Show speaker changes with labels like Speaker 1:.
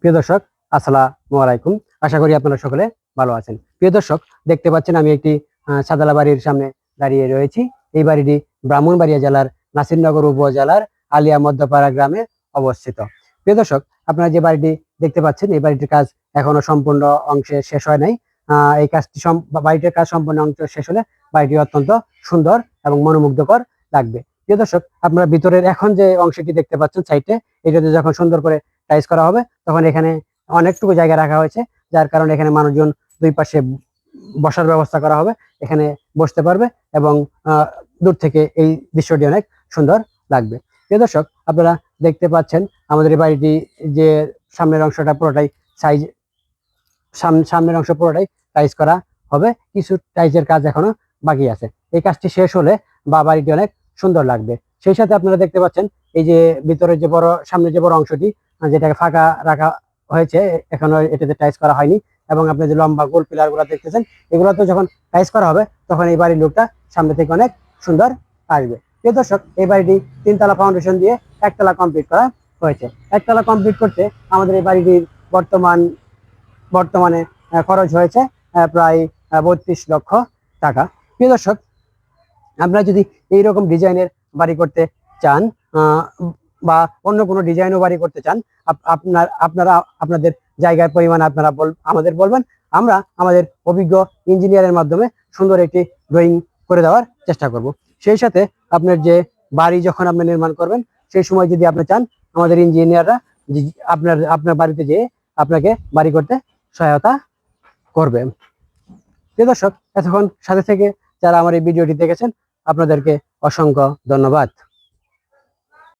Speaker 1: প্রিয় দর্শক, আসসালামু আলাইকুম। আশা করি আপনারা সকলে ভালো আছেন। প্রিয় দর্শক, দেখতে পাচ্ছেন আমি একটি সাদালা বাড়ির সামনে দাঁড়িয়ে রয়েছি। এই বাড়িটি ব্রাহ্মণবাড়িয়া জেলার নাসিরনগর উপজেলার আলিয়া মধ্যপাড়া গ্রামে অবস্থিত। প্রিয় দর্শক, আপনারা যে বাড়িটি দেখতে পাচ্ছেন, এই বাড়িটির কাজ এখনো সম্পূর্ণ অংশে শেষ হয় নাই। এই কাজটি বাড়িটির কাজ সম্পূর্ণ অংশ শেষ হলে বাড়িটি অত্যন্ত সুন্দর এবং মনোমুগ্ধকর লাগবে। প্রিয় দর্শক, আপনারা ভিতরের এখন যে অংশটি দেখতে পাচ্ছেন সাইডে, এটাতে যখন সুন্দর করে টাইলস করা হবে তখন এখানে অনেকটুকু জায়গা রাখা হয়েছে, যার কারণে এখানে মানুষজন দুই পাশে বসার ব্যবস্থা করা হবে, এখানে বসতে পারবে এবং দূর থেকে এই দৃশ্যটি অনেক সুন্দর লাগবে। প্রিয় দর্শক, আপনারা দেখতে পাচ্ছেন আমাদের এই বাড়িটি যে সামনের অংশটা পুরোটাই সাইজ সামনের অংশ পুরোটাই টাইলস করা হবে, কিছু টাইলসের কাজ এখনো বাকি আছে। এই কাজটি শেষ হলে বাড়িটি অনেক সুন্দর লাগবে। সেই সাথে আপনারা দেখতে পাচ্ছেন এই যে ভিতরের যে বড় সামনে যে বড় অংশটি যেটাকে ফাঁকা রাখা হয়েছে, এখনো এটাতে টাইলস করা হয়নি এবং আপনি যে লম্বা গোল পিলার গুলা দেখতেছেন, এগুলো তো যখন টাইলস করা হবে তখন এই বাড়ির লুকটা সামনে থেকে অনেক সুন্দর আসবে। প্রিয় দর্শক, এই বাড়িটি 3 তলা ফাউন্ডেশন দিয়ে 1 তলা কমপ্লিট করা হয়েছে। 1 তলা কমপ্লিট করতে আমাদের এই বাড়িটির বর্তমানে খরচ হয়েছে প্রায় 32 লক্ষ টাকা। প্রিয় দর্শক, আপনারা যদি এইরকম ডিজাইনের বাড়ি করতে চান বা অন্য কোনো ডিজাইনও বাড়ি করতে চান, আপনারা আপনাদের জায়গার পরিমাণ আপনারা আমাদের বলবেন, আমরা আমাদের অভিজ্ঞ ইঞ্জিনিয়ারের মাধ্যমে সুন্দর একটি ড্রয়িং করে দেওয়ার চেষ্টা করব। সেই সাথে আপনার যে বাড়ি যখন আপনি নির্মাণ করবেন, সেই সময় যদি আপনি চান, আমাদের ইঞ্জিনিয়াররা আপনার বাড়িতে যেয়ে আপনাকে বাড়ি করতে সহায়তা করবে। প্রিয় দর্শক, এতক্ষণ সাথে থেকে যারা আমার এই ভিডিওটি দেখেছেন, আপনাদেরকে অসংখ্য ধন্যবাদ।